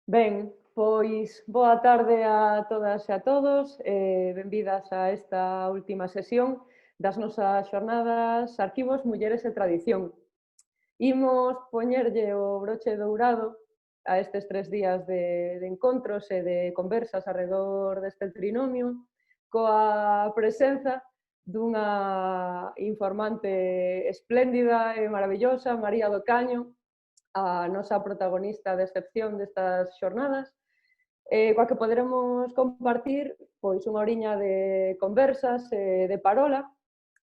Ben, pois boa tarde a todas e a todos, benvidas a esta última sesión das nosas xornadas Arquivos, Mulleres e Tradición. Imos poñerlle o broche dourado a estes 3 días de encontros e de conversas arredor deste trinomio coa presenza dunha informante espléndida e maravillosa, María do Caño, a nosa protagonista de excepción destas xornadas, coa que poderemos compartir pois unha horiña de conversas e de parola.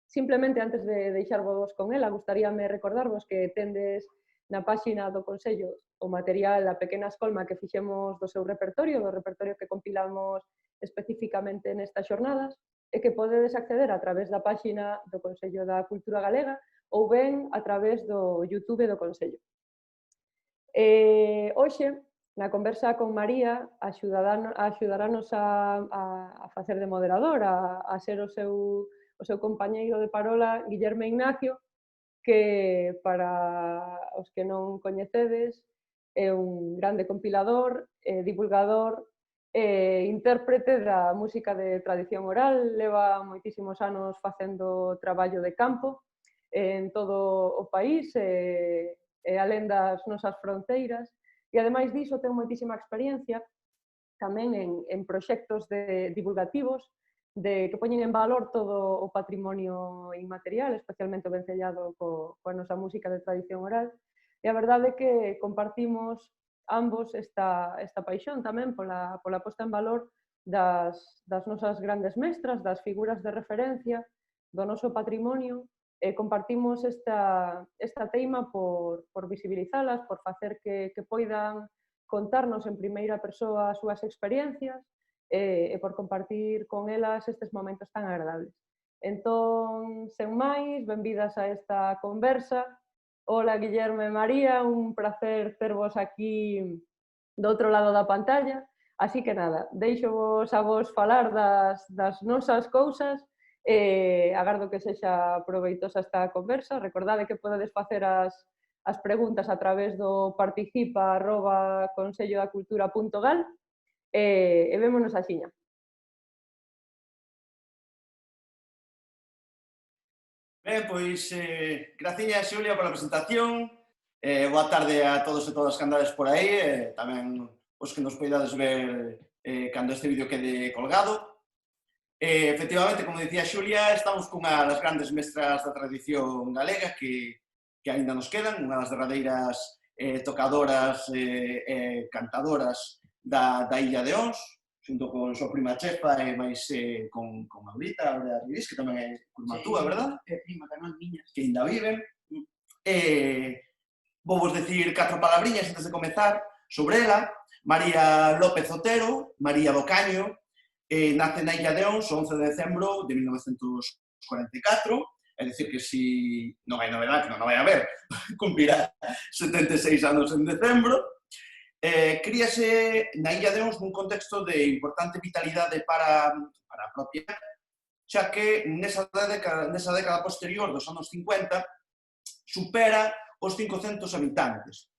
Simplemente, antes de deixarvos con ela, gustaríame recordarvos que tendes na páxina do Consello o material A Pequena Escolma que fixemos do seu repertorio, do repertorio que compilamos especificamente nestas xornadas, e que podedes acceder a través da páxina do Consello da Cultura Galega ou ben a través do YouTube do Consello. Hoxe, na conversa con María, axudarános a facer de moderador, a ser o seu compañeiro de parola, Guillerme Ignacio, que para os que non coñecedes é un grande compilador, divulgador e intérprete da música de tradición oral. Leva moitísimos anos facendo traballo de campo en todo o país e alén das nosas fronteiras, e ademais diso ten moitísima experiencia tamén en proxectos divulgativos que poñen en valor todo o patrimonio inmaterial, especialmente o vencellado coa nosa música de tradición oral, e a verdade é que compartimos ambos esta paixón tamén pola posta en valor das nosas grandes mestras, das figuras de referencia do noso patrimonio, e compartimos esta teima por visibilizalas, por facer que poidan contarnos en primeira persoa as súas experiencias e por compartir con elas estes momentos tan agradables. Entón, sen máis, benvidas a esta conversa. Hola, Guillermo e María, un placer tervos aquí do outro lado da pantalla. Así que nada, deixo-vos a vos falar das nosas cousas. Agardo que sexa proveitosa esta conversa. Recordade que podedes facer as preguntas a través do participa@consellodacultura.gal e vémonos axiña. Ben, pois, graciñas, Xulia, pola presentación. Boa tarde a todos e todas que andades por aí, tamén os que nos poidades ver cando este vídeo quede colgado. Efectivamente, como dicía Xulia, estamos cunha das grandes mestras da tradición galega que aínda nos quedan, unha das derradeiras tocadoras e cantadoras da Illa de Ons, xunto con súa prima Chefa e máis con Aurita, Aurea Rivís, que tamén é prima túa, verdad? É prima, tamén miñas. Que ainda viven. Vou vos decir 4 palabriñas antes de comezar sobre ela. María López Otero, María do Caño, nace na Illa de Ons o 11 de decembro de 1944, é dicir que si non hai novedade, que non vai haber, cumprirá 76 anos en decembro. Críase na Illa de Ons nun contexto de importante vitalidade para a propia, xa que nesa década posterior dos anos 50 supera os 500 habitantes.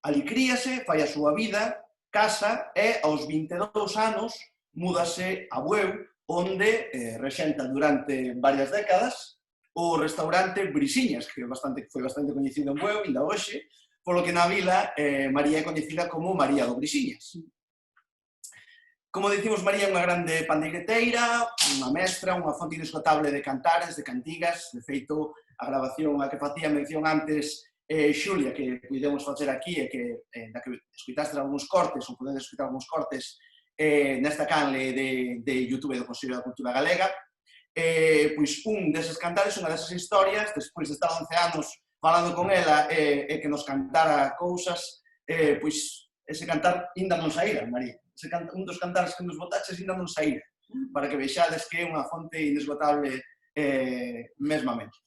Ali críase, fai a súa vida, casa e aos 22 anos múdase a Bueu, onde rexenta durante varias décadas o restaurante Brisiñas, que foi bastante coñecido en Bueu, ainda hoxe, polo que na vila María é coñecida como María do Brisiñas. Como dicimos, María é unha grande pandeireteira, unha mestra, unha fonte inesgotable de cantares, de cantigas. De feito, a grabación a que facía mención antes Xulia, que podemos facer aquí e da que escutastes algúns cortes, ou podedes escutar algúns cortes nesta canle de YouTube do Consello da Cultura Galega, pois un deses cantares, unha desas historias, despois de estar 11 anos falando con ela e que nos cantara cousas, pois ese cantar ainda non saíra, María. Un dos cantares que nos botaches ainda non saíra, para que vexades que é unha fonte inesgotable mesmamente.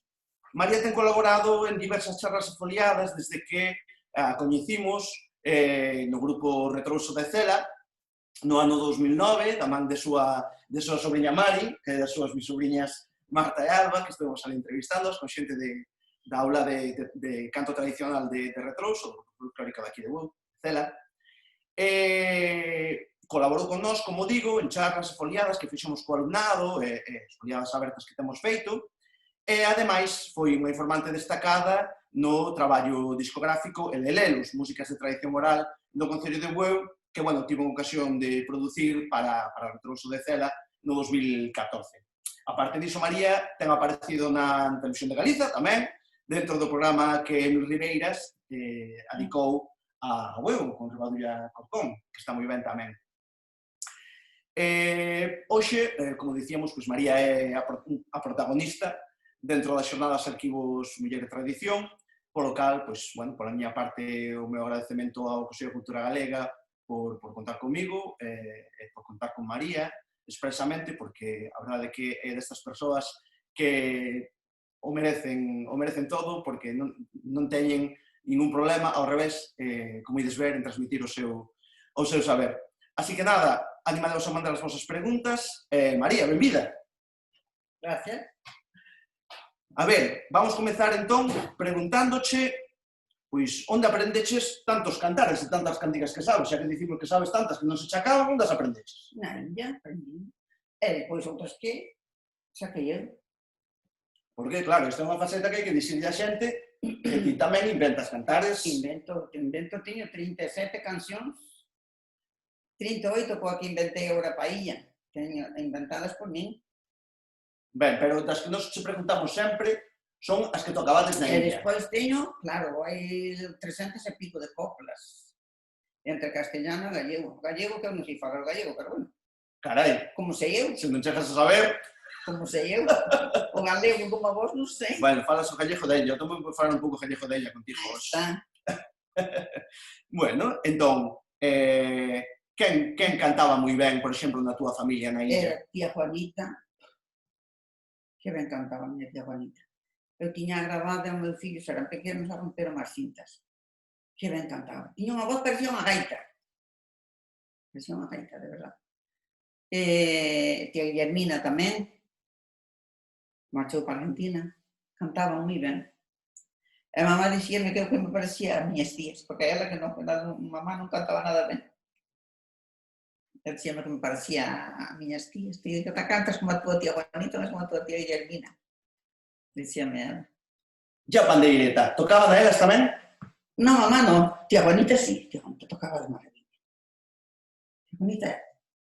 María ten colaborado en diversas charlas e foliadas desde que a coñecimos no grupo Retrouso de Cela, no ano 2009, da man de súa sobrinha Mari, que é das súas bisobriñas Marta e Alba, que estuvemos ali entrevistándoas con xente da aula de canto tradicional de Retrouso, do folclórico daqui de Bueu, Cela. Colaborou con nós, como digo, en charlas e foliadas que fixemos co alumnado, foliadas abertas que temos feito, e, ademais, foi unha informante destacada no traballo discográfico Elelelos, músicas de tradición oral do Concello de Bueu, que, bueno, tivo ocasión de producir para o Retroso de Cela no 2014. A parte diso, María ten aparecido na Televisión de Galiza, tamén, dentro do programa que Emil Ribeiras adicou a Bueu, con Ribadulla Corcón, que está moi ben tamén. Hoxe, como dicíamos, María é a protagonista dentro das xornadas Arquivos Muller e Tradición, polo cal, pola miña parte, o meu agradecemento ao Consello de Cultura Galega por contar comigo e por contar con María, expresamente, porque a verdade é que é destas persoas que o merecen todo, porque non teñen ningún problema, ao revés, como ides ver, en transmitir o seu saber. Así que nada, animados a mandar as vosas preguntas. María, benvida. Gracias. A ver, vamos comezar entón preguntándoche pois, onde aprendeches tantos cantares e tantas cantigas que sabes, xa que dicimos que sabes tantas que non se chacaban, onde as aprendeches? Na Illa aprendí. E depois outras que saquei eu. Porque, claro, esta é unha faceta que hai que dicirle a xente que ti tamén inventas cantares. Invento, tiño 37 cancións, 38 coa que inventei agora pa Illa, teño inventadas por min. Ben, pero das que nos che preguntamos sempre son as que tocabades na E Illa. despois teño, claro, hai 300 e pico de coplas, entre castellano e gallego. Gallego que eu non sei falar gallego, pero bueno. Carai, Como sei eu, se non chegas a saber... como sei eu. O galego como a vos non sei. Bueno, falas o gallego de ella, eu tamén vou falar un pouco gallego de ella contigo hoxe. Está. Bueno, entón, quen cantaba moi ben, por exemplo, na túa familia na Illa? Era tía Juanita, que ben cantaba a miña tía Juanita. Eu tiña grabada o meu fillo, eran pequenos, a romperon as cintas. Que ben cantaba. Tiña unha voz, parecía unha gaita. Parecía unha gaita, de verdade. Tía Guillermina tamén, marchou para Argentina, cantaba moi ben. E a mamá dixíame que eu que me parecía a miñas tías, porque ela que non, mamá non cantaba nada ben. E dixíame que me parecía a miñas tías. Tío, que te cantas como a tua tía Juanita, non como a tua tía Guillermina. Dixíame ela. E a pandeireta, tocaban a elas tamén? Non, mamá non. Tía Juanita sí. Tía Juanita tocaba de maravilla. Tía Juanita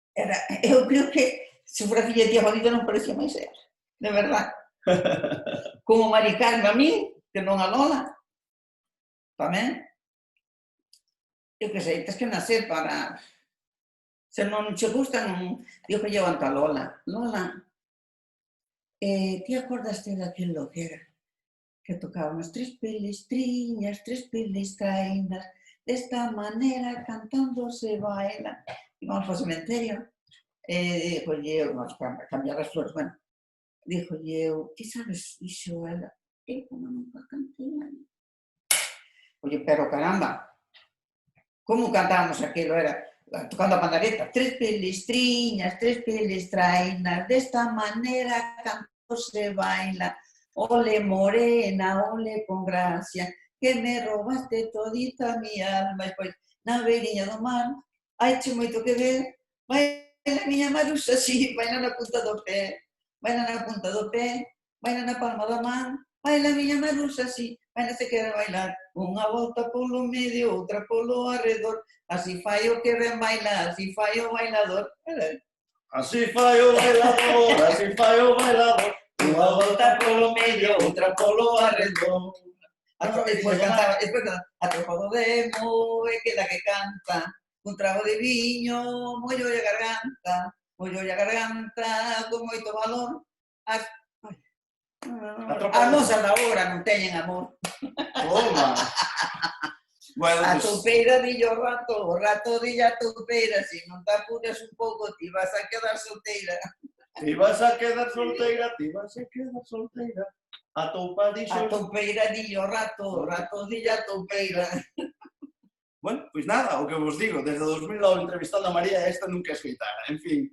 era... Eu creo que se fora filla de tía Juanita non parecía máis ela. De verdade. Como Mari Carmen a mí, que non a Lola. Tamén. Eu que sei, tens que nacer para... Se non che gusta, non... Digo que llevan a Lola. Lola, ti acordaste daquel lo que era? Que tocaban as tres pelestriñas, tres pelestrainas, desta maneira cantando se baila. Íbamos para o cementerio, dixolle eu, para cambiar as flores, bueno, dixolle eu, ti sabes, dixo ela, eu non nunca cantei nada. Oye, pero caramba, como cantábamos aquilo? Era tocando a pandareta, tres pelestriñas, tres pelestrainas, desta maneira canto se baila, ole morena, ole con gracia, que me robaste todita mi alma. E pois, na beiriña do mar, hai che moito que ver, baila miña Maruxa, sí, baila na punta do pé, baila na punta do pé, baila na palma da man, baila miña Maruxa, sí, baila se quere bailar, unha volta polo medio, outra polo arredor, así fai o que ven bailar, así fai o bailador. Así fai o bailador, así fai o bailador, unha volta polo medio, outra polo arredor. Despois cantaba, a tropa do demo, e queda que canta, un trago de viño, mollo a garganta, con moito valor. As mozas da obra non teñen amor. Toma! Bueno, A pues, toupeira dillo o rato dilla a toupeira, se non te apuras un pouco, ti vas a quedar solteira. ti vas a quedar solteira, ti vas a quedar solteira. A toupa dixo... A toupeira dillo o rato dilla a toupeira. Bueno, pois nada, o que vos digo, desde 2009 entrevistando a María, esta nunca escoitara, en fin.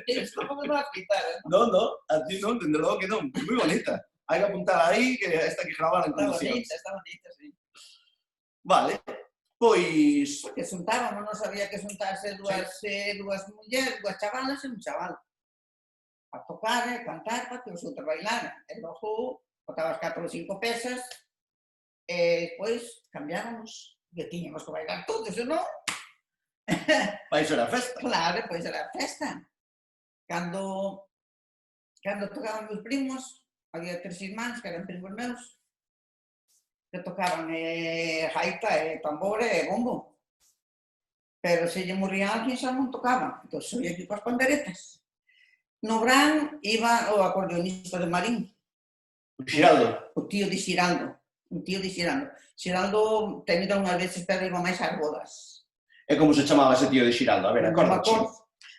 Isto non me va a quitar, Non, a ti non, dende logo que non, moi bonita. Hai que apuntar aí que esta que gravar en Está condicións. bonita, sí. Vale, Pois... Porque xuntábamos, non sabía que xuntarse dúas mulleres, dúas chavalas e un chaval. A tocar, cantar, para que os outros bailaran. E logo, botabas 4 ou 5 pesas, e despois cambiábamos, que tiñamos que bailar todos, senón... Vai ser a festa. Claro, pois era a festa. Cando tocaban meus primos, había 3 irmáns que eran primos meus, que tocaban gaita, tambor e bombo. Pero se lle morría alguén xa non tocaban. Entón, eu ia aquí coas panderetas. No Brán iba o acordeonista de Marín. O Xiraldo. O tío de Xiraldo. Un tío de Xiraldo. Xiraldo ten ido unhas veces, pero iba máis ás bodas. E como se chamaba ese tío de Xiraldo? A ver, acordache.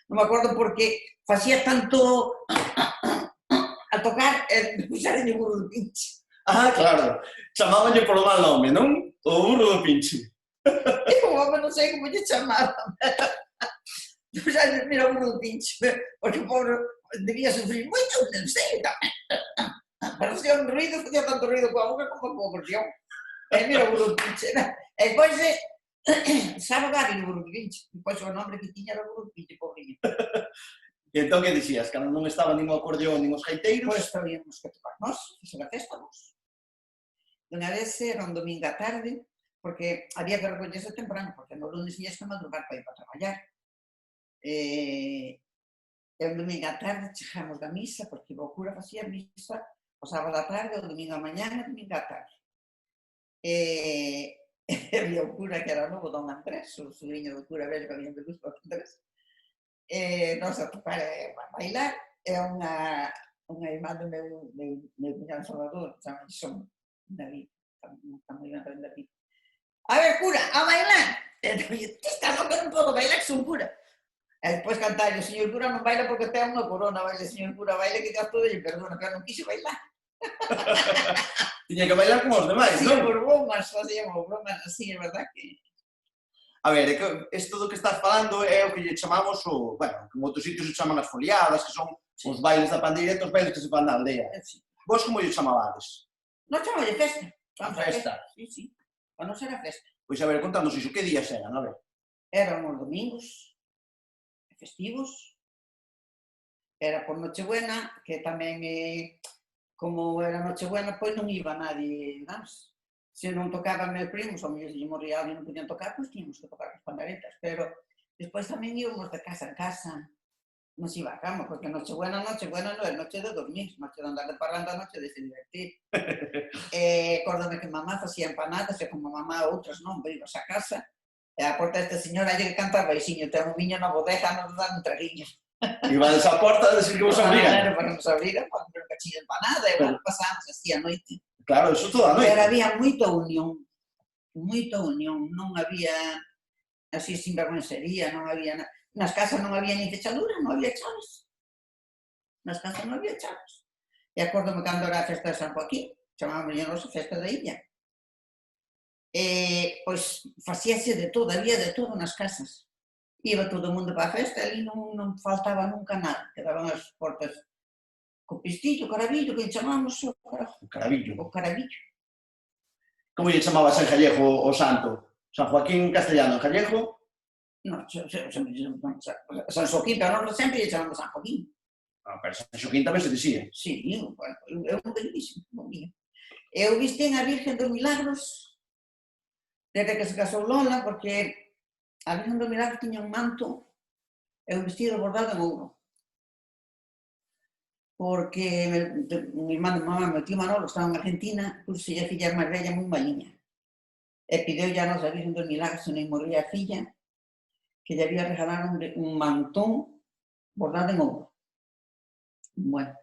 Non me acordo porque facía tanto a tocar e puxaron o burro do pinche. Ah, claro. Chamábanlle polo mal nome, non? O burro do pinche. E o home non sei como lle chamaban. Puxaron, mira, o burro do pinche. Porque o pobre debía sufrir moito, non sei. Parecía un ruido, facía tanto ruido coa boca como coa acordeón. E mira o burro do pinche. E depois sabe Gary o burro do pinche. Depois o nombre que tiña era o burro do pinche, pobrinho. E entón que dicías? Que non estaba nin o acordeón nin os gaiteiros? Pois sabíamos que tocar nós, que era festa nós. Unha vez era un domingo á tarde, porque había que recollerse temprano, porque no lunes tiñas que madrugar para ir para traballar. E un domingo á tarde chegamos da misa, porque o cura facía misa o sábado á tarde, o domingo á mañana e o domingo á tarde. E había o cura que era novo, don Andrés, o sobrinho do cura velho que había de luz para Andrés. Nós a tocar e a bailar, e unha irmá do meu cuñado Salvador, chama Son, David, está moi ben aprender aquí. A ver, cura, a bailar! E eu, ti estás loco, non podo bailar, que son cura. E despois cantar, o señor cura non baila porque ten unha corona, baile, señor cura, baile que Dios todo lle perdona, pero non quixo bailar. Tiña que bailar como os demais, non? Facíamos bromas así, é verdad que... A ver, é que isto do que estás falando é o que lle chamamos o... Bueno, en outros sitios se chaman as foliadas, que son os bailes da pandeireta, os bailes que se fan na aldea. Vos como lle chamabades? Non chama de festa. Festa? Sí, sí. Para non ser a festa. Pois a ver, contanos iso, que días eran, a ver? Eran os domingos, festivos, era por Nochebuena, que tamén, como era Nochebuena, pois non iba nadie, vamos. Se non tocaban meus primos, ou mellor se lle morría alguén non podían tocar, pois tínhamos que tocar as panderetas, pero despois tamén íbamos de casa en casa, non se iba a cama, porque Nochebuena non é noche de dormir, noche de andar de parranda, noche de se divertir. Acórdame que mamá facía empanadas, e como mamá outras non, veíbas a casa, e a porta desta señora lle que cantar baixinho, ten un miño na bodega, nos dan un traguiño. Ibades á porta a decir que vos abrigan. Claro, para nos abrigan, para un cachillo de empanada, e bueno, pasábamos así a noite. Claro, eso toda a noite. Pero había moita unión, non había así sinvergüencería, non había nada. Nas casas non había ni fechadura, non había chaves. Nas casas non había chaves. E acórdome cando era a festa de San Joaquín, chamábamos a nosa festa da illa. Pois facíase de todo, había de todo nas casas. Iba todo o mundo para a festa, ali non faltaba nunca nada. Quedaban as portas co pistillo, carabillo, que chamamos o carabillo. O carabillo. Como lle chamabas en gallego o santo? San Joaquín castellano, en gallego? Non, San Xoquín, pero non sempre lle chamamos San Joaquín. Pero San Xoquín tamén se dicía. Sí, bueno, é un bellísimo, non mío. Eu visten a Virgen dos Milagros desde que se casou Lola, porque a Virgen dos Milagros tiña un manto e un vestido bordado en ouro. Porque mi irmán de mamá, meu tío Manolo, estaba en Argentina, puxe a filla máis bella moi maliña. E pideu ya a nosa Virgen dos Milagros, se non morría a filla, que lle había regalado un mantón bordado en ouro. Bueno,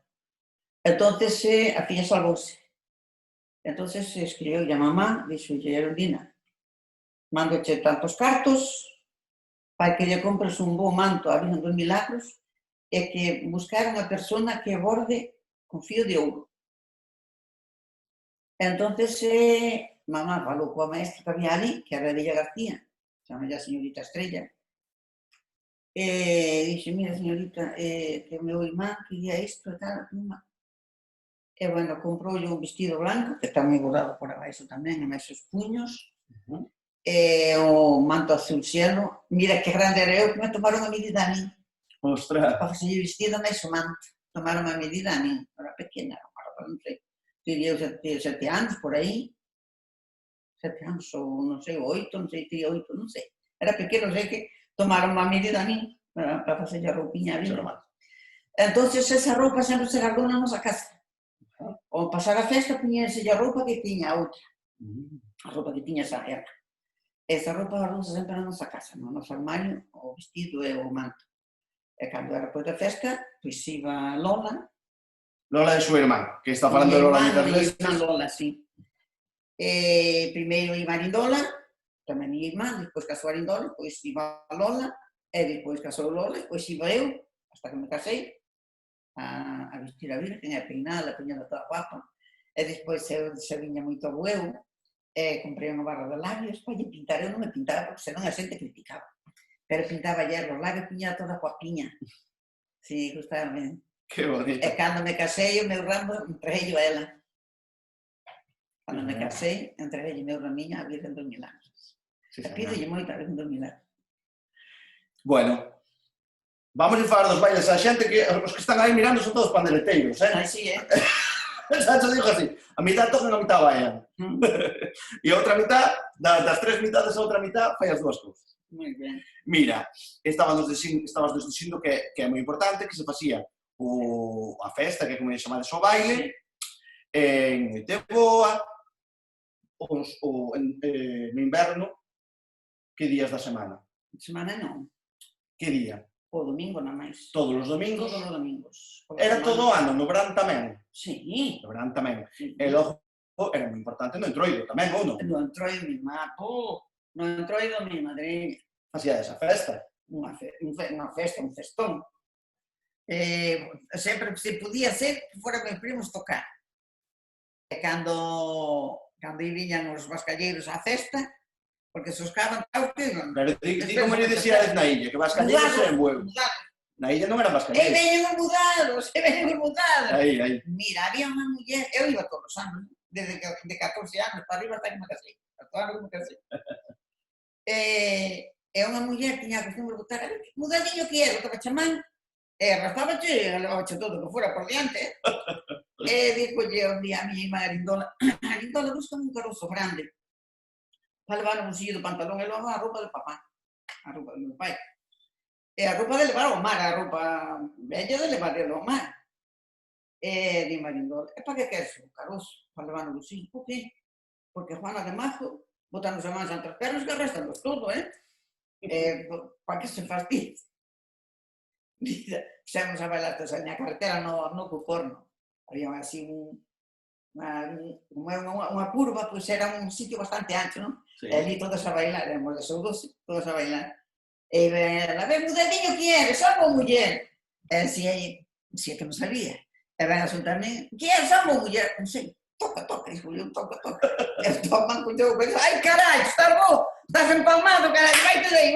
entonces a filla salvouse. Entonces escribiu a mamá, dixo, Geraldina, mándoche tantos cartos para que lle compres un bo manto a Virgen dos Milagros e que buscara unha persona que borde con fío de ouro. Entonces, mamá falou coa maestra que había ali, que era Elia García, chamalla a señorita Estrella, e dixe, mira, señorita, que o meu irmán quería isto e tal, e, bueno, comproulle un vestido blanco, que está moi bordado por abaixo tamén, e máis os puños, o manto azul cielo, mira que grande era eu que me tomaron a medida a mí. Ostras. Para fazer vestido máis o manto. Tomaron a medida a mí. Era pequena, non sei. Teria 7 anos, por aí. 7 anos, ou non sei, 8, non sei, teria 8, non sei. Era pequeno, sei que tomaron a medida a mí para facer a roupiña a mí. Entón, esa roupa sempre se guardou na nosa casa. Ao pasar a festa, puñense a roupa que tiña outra. A roupa que tiña esa era. Esa roupa guardouse sempre na nosa casa, no noso armario, o vestido e o manto. E cando era depois da festa, pois iba Lola. Lola é súa irmán, que está falando de Lola muitas veces. Irmán Lola, sí. Primeiro iba Arindola, tamén minha irmán, despois casou Arindola, pois iba Lola, e despois casou Lola, pois iba eu, hasta que me casei, a vestir a Virgen, a peinala, a poñela toda guapa, e despois eu se viña moito ao eu, comprei unha barra de labios, para lle pintar, eu non me pintaba porque senón a xente criticaba. Pero pintaba hierro, os labios puña toda guapiña. Sí, gustaba ben. Que bonito. E cando me casei, o meu ramo entreguei a ela. Cando me casei, entreguei o meu ramiño á Virgen dos Milagros. E pídolle moito a Virgen dos Milagros. Bueno, vamos a falar dos bailes. A xente que os que están aí mirando son todos pandereteiros, Ai, sí, Xa te digo así, a mitad tocan, a mitad bailan. E a outra mitad, das 3 mitades a outra mitad, fai as 2 cousas. Moi ben. Mira, estabas nos dicindo que é moi importante que se facía a festa, que é como chamades o baile, en Noiteboa, no inverno, que días da semana? Semana non. Que día? O domingo, na máis. Todos os domingos? Todos os domingos. Era todo o ano, no verán tamén? Sí. No verán tamén. E logo era moi importante no entroido tamén, ou non? No entroido, mi mapo. No entroido, mi madriña. Facía esa festa. Unha festa, un festón. Sempre se podía ser que fora meus primos tocar. E cando viñan os vascalleiros á festa, porque se os caban taus que non. Pero di como lle dixíades na illa, que vascalleiros en Bueu. Na illa non eran vascalleiros. E veñen os mudados. Aí. Mira, había unha muller, eu iba todos os anos, desde que de 14 anos para arriba hasta que me casei. E unha muller tiña a costumbre de botar, mudadiño que era, toca chamán, e arrastábache, levábache todo que fora por diante. E dígolle un día a miña irmá Arindola, buscame un carozo grande para levar no bolsillo do pantalón e logo a roupa de papá, a roupa do meu pai. E a roupa de levar ao mar, a roupa bella de levar ao mar. E di Arindola, e para que queres un carozo para levar no bolsillo? Por que? Porque Juana de Mazo botanos a mans entre as pernas que arrestanos todo, para que se fastidia? Fixemos a bailar toda a carretera no Cucorno. Había así unha curva, pois era un sitio bastante ancho, non? E ali todos a bailar, éramos de Soudoso, todos a bailar. E a ver, mudadiño que eres, somos muller. E si que non sabía. E ven a soltarme, que eres, somos muller. Non sei, toca, Julio, toca. E toman con yo, ai, carai, estás vos, estás empalmado, carai, vaite dei.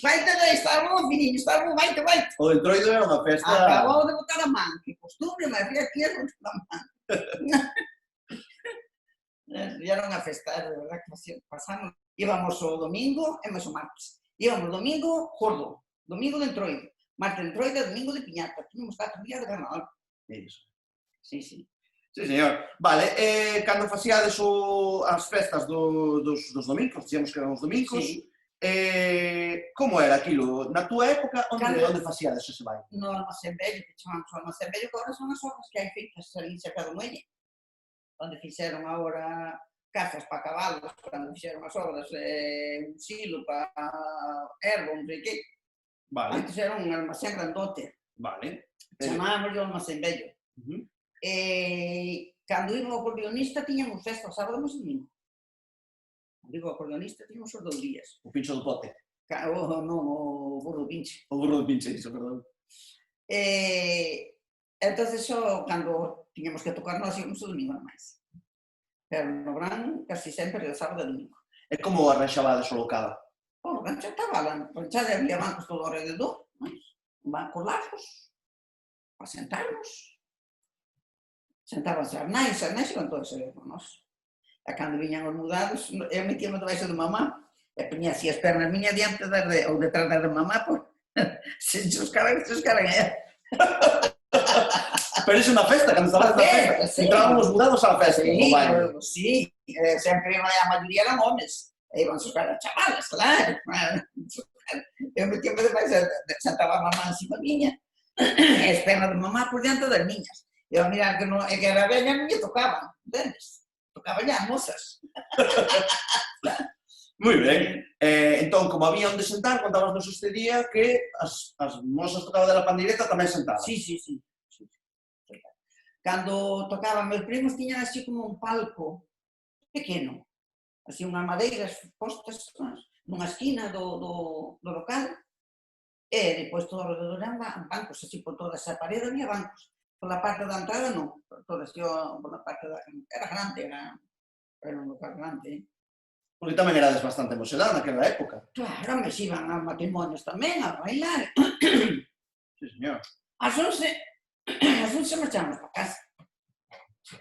Vaite dei, estás vos, filhinho, estás vos, vaite. O entroido era unha festa... Acabou de botar a man, que costumbre, mas fía que era botar a man. E era unha festa, de verdad, que pasamos, íbamos o domingo e mes o martes. Íbamos domingo, gordo, domingo de entroido, martes de entroido e domingo de piñata. Tínhamos 4 días de carnaval. Iso. Sí. Sí, señor. Vale, cando facíades as festas dos domingos, dixemos que eran os domingos, como era aquilo? Na túa época, onde facíades ese baile? No Almacén Vello, que chamamos o Almacén Vello, que agora son as obras que hai feitas ali cerca do muelle, onde fixeron agora casas para cabalos, cando fixeron as obras, un silo para ervo, non sei que. Antes era un almacén grandote. Chamábamos o Almacén Vello. Cando íbamos ao acordeonista, tiñamos festa o sábado e o domingo. Digo, o acordeonista tiñamos os 2 días. O pincho do pote? Non, o burro do pinche. O burro do pinche, iso, perdón. Entón, cando tiñamos que tocar nós, íbamos o domingo máis. Pero no verán, casi sempre, o sábado e o domingo. E como arranxabades o local? O local xa estaba lá, xa había bancos todo alrededor, bancos largos, para sentarnos. Sentábanse as nais iban todos a ver con nós. E cando viñan os mudados, eu metíame debaixo de mamá, e poñía así as pernas miñas diante ou detrás da mamá, pois, se chuscaran, Pero iso na festa, cando estabas na festa, Sí. entraban os mudados á festa, no baile. Sí, sempre a maioría eran homes, e iban chuscar as chavalas, claro. Eu metíame debaixo, sentaba a mamá encima miña, e as pernas de mamá por diante das miñas. Eu a mirar que era veña, non lle tocaban, entendes? Tocaban as mozas. Moi ben. Entón, como había onde sentar, contábamos este día que as mozas tocaban da pandeireta tamén sentaban. Sí. Cando tocaban meus primos, tiñan así como un palco pequeno, así unhas madeiras postas nunha esquina do local, e depois todo alrededor eran bancos, así por toda esa parede había bancos. Pola parte da entrada non, toda así pola parte da... Era grande, era un local grande. Porque tamén erades bastante mosedad naquela época. Claro, me iban a matrimonios tamén, a bailar. Sí, señor. Ás 11 marchamos para casa.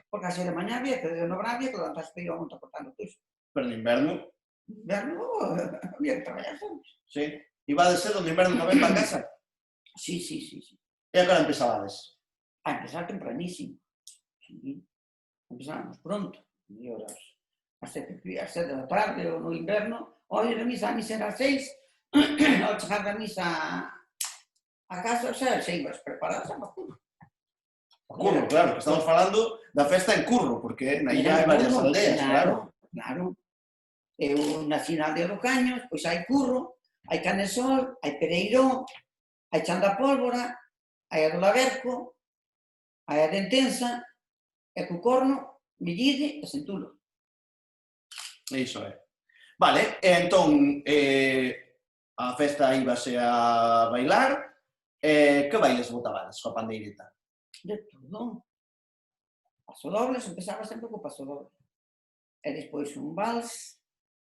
Porque así de mañá había que dobrar, había que levantarse para ir a montar cortando tuyo. Pero no inverno, Inverno había que traballar sempre. sí. Ibades ser onde inverno tamén para casa. Sí. E a que hora empezabades? A empezar tempranísimo. Sí. Empezábamos pronto. E horas a 7 da tarde ou no inverno. Ao ir a misa era as 6. Ao chegar da misa a casa, xa se ibas preparadas a vacuna. Curro, claro, que estamos falando da festa en Curro, porque na illa hai varias aldeas, claro. Claro. Eu nací na aldea do Caños, pois hai Curro, hai Canesol, hai Pereirón, hai Chan da Pólvora, hai a do Laverco, hai a de Entensa, e Cucorno, Millide e Sentulo. Iso é. Vale, e entón a festa íbase a bailar, que bailes botabades coa pandeireta? De todo. Paso dobles, empezaba sempre co paso doble. E despois un vals,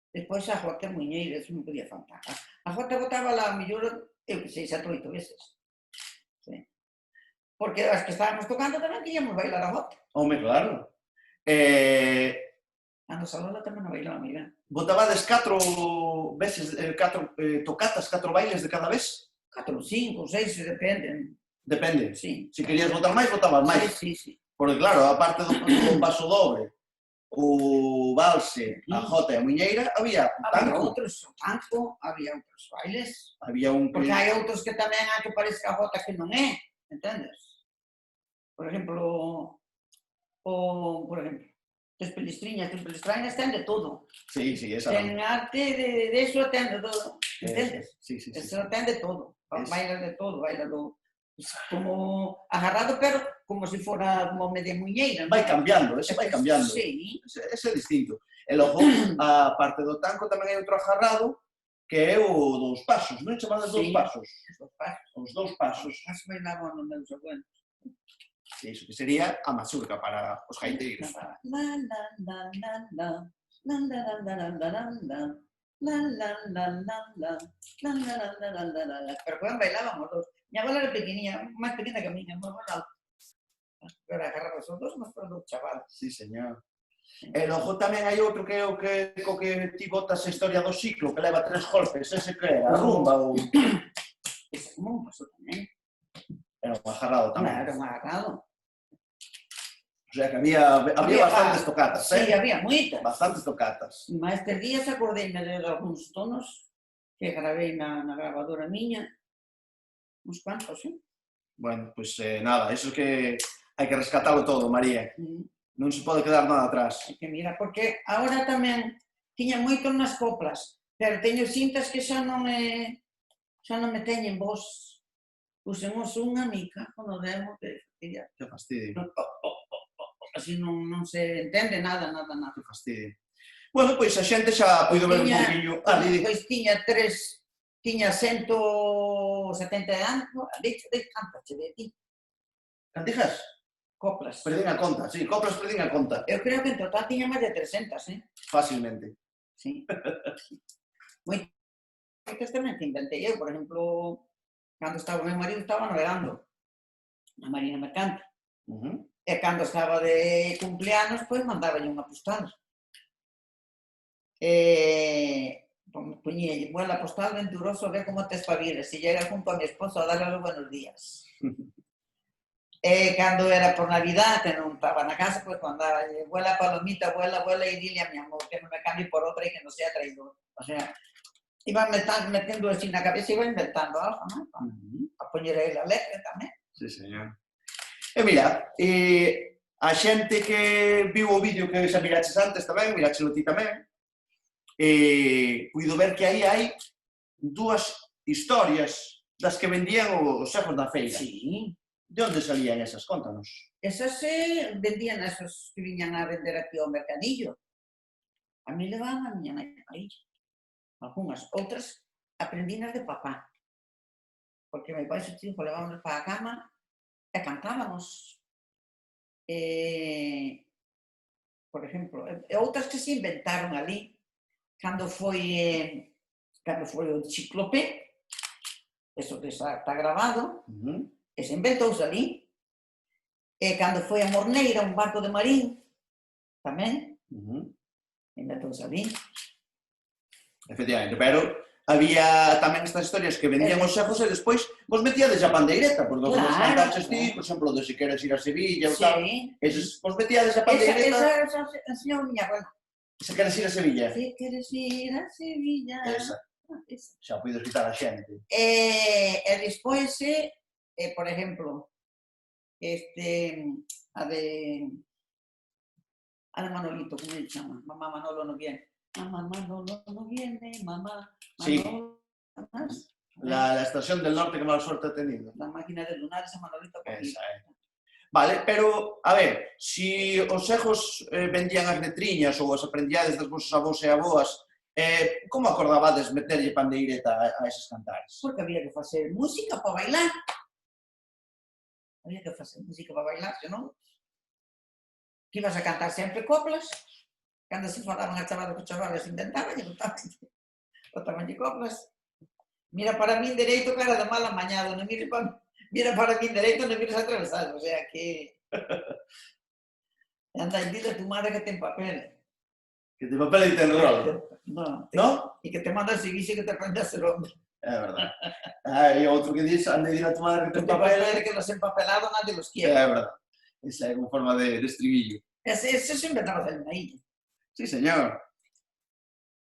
despois a jota muñeira, eso non podía faltar. A jota botaba lá, mellor, eu que sei, 7 ou 8 veces. Sí. Porque as que estábamos tocando tamén queríamos bailar a jota. Home, claro. A nosa Lola tamén non bailaba, mira. Botabades 4 veces, 4 tocatas, 4 bailes de cada vez? 4, 5, 6, depende. Depende. Sí. Se querías botar máis, botabas máis. Sí. Porque claro, a parte do paso doble, o valse, a jota e a muñeira, había tanco. Outros, tanco, había outros bailes. Había un Porque hai outros que tamén hai que parezca a jota que non é, entendes? Por exemplo, as pelestriñas ten de todo. Sí, esa. Ten arte de eso, ten de todo, entendes? Sí. Eso ten de todo, baila de todo, baila como agarrado, pero como se fora como media muñeira. Vai cambiando, ese vai cambiando. Sí. Ese é distinto. E logo, a parte do tanco tamén hai outro agarrado, que é o dos pasos, non chamadas dos pasos? Os dous pasos. As bailaban os meus abuelos. Iso que sería a mazurca para os gaiteiros. Pero poden bailaban os dous. Miña abuela era pequeniña, máis pequena que a miña, moi alta. Pero agarraba os dous, mas para os dous chavales. Sí, señor. E logo tamén hai outro que é o que ti botas a historia do ciclo, que leva 3 golpes, ese que era, a rumba ou... Ese como un paso tamén. Era un agarrado tamén. Era un agarrado. O sea que había bastantes tocatas, Sí, había moitas. Bastantes tocatas. Mas estes días acordeime de algúns tonos que gravei na gravadora miña. Uns cuantos, sí. Bueno, pois nada, eso que hai que rescatalo todo, María. Non se pode quedar nada atrás. Hai que mirar, porque agora tamén tiña moito nas coplas, pero teño cintas que xa non me teñen voz. Pusemos unha mica, no demo, que fastidia. Que fastidio. Así non se entende nada. Que fastidio. Bueno, pois a xente xa poido ver un poquinho... Pois tiña 170 anos, de cantache de ti. Cantigas? Coplas. Perdín a conta, sí, coplas perdín a conta. Eu creo que en total tiña máis de 300, Fácilmente. Sí. Moitas tamén que inventei eu, por exemplo, cando estaba o meu marido estaba navegando na Marina Mercante. E cando estaba de cumpleanos, pois mandáballe unha postal. Poñía, vuela postal venturoso, ve cómo te espabilas. Si llega junto a mi esposo a darle los buenos días. Cando era por Navidad, que non estaba na casa, pues cuando vuela palomita, vuela e dile a mi amor que non me cambie por outra e que non sea traidor. O sea, iba metendo así na cabeza, iba inventando algo, ¿no? Para poñer aí a letra tamén. Sí, señor. E mira, a xente que viu o vídeo que xa miraches antes tamén, mirachelo ti tamén, puido ver que aí hai dúas historias das que vendían os xegos da feira. Sí. De onde salían esas? Contanos. Esas se vendían esos que viñan a vender aquí ao mercadillo. A mí levaban a miña nai aí. Algúnas. Outras aprendinas de papá. Porque meu pai e o tío levábamos para a cama e cantábamos. Por exemplo, outras que se inventaron ali cando foi o Chiclope, eso que está grabado, e se inventouse ali. E cando foi a Morneira, un barco de marín, tamén, inventouse ali. Efectivamente, pero había tamén estas historias que vendían os xegos e despois vos metíades a pandeireta, porque os que cantaches ti, por exemplo, de se queres ir a Sevilla ou tal, eses vos metíades a pandeireta. Esa enseñou a miña abuela. Se queres ir a Sevilla. Se queres ir a Sevilla. Esa. Xa podes quitar a xente. E despois, por exemplo, a de Manolito, como se chama? Mamá Manolo no viene. Mamá Manolo no viene, mamá Manolo. Sí. La estación del norte que mala suerte ha tenido. La máquina de lunares a Manolito. Esa, Vale, pero, a ver, si os xegos vendían as letriñas ou as aprendíades das vosos avós e aboas, como acordabades meterlle pandeireta a eses cantares? Porque había que facer música para bailar. Había que facer música para bailar, senón que ibas a cantar sempre coplas. Cando se falaban a chavalos que chavalas inventaban e botaban coplas. Mira para min dereito, cara de mala mañado, non mira para min dereito, non mires atravesado, o sea que... Anda, dile a tu madre que ten papel. Que ten papel e ten rol. No? E que te manda a seguixe que te aprende a ser hombre. É verdade. E outro que dice, anda e dile a tu madre que ten papel... que los empapelados nadie los quiere. É verdade. Esa é unha forma de estribillo. Eso se inventaba de na illa. Sí, señor.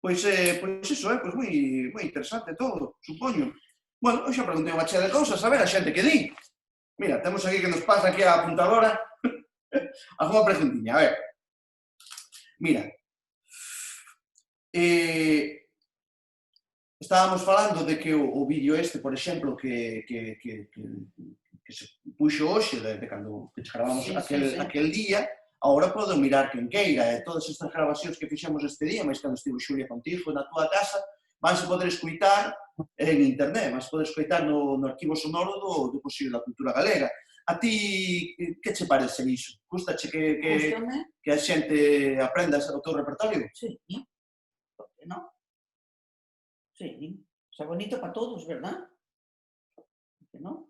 Pois iso é, moi interesante todo, supoño. Bueno, eu xa preguntei unha chea de cousas, a ver a xente que di. Mira, temos aquí que nos pasa aquí a apuntadora. Alguna preguntiña, a ver. Mira. Estábamos falando de que o vídeo este, por exemplo, que se puxo hoxe, de cando gravamos aquel día, agora podo mirar quen queira, e todas estas gravacións que fixemos este día, máis cando estivo Xulia contigo na túa casa, vanse poder escoitar en internet, vanse poder escoitar no arquivo sonoro do Consello da Cultura Galega. A ti, que che parece iso? Gustache que a xente aprenda o teu repertorio? Sí, por que non? Sí, xa bonito para todos, verdad? Por que non?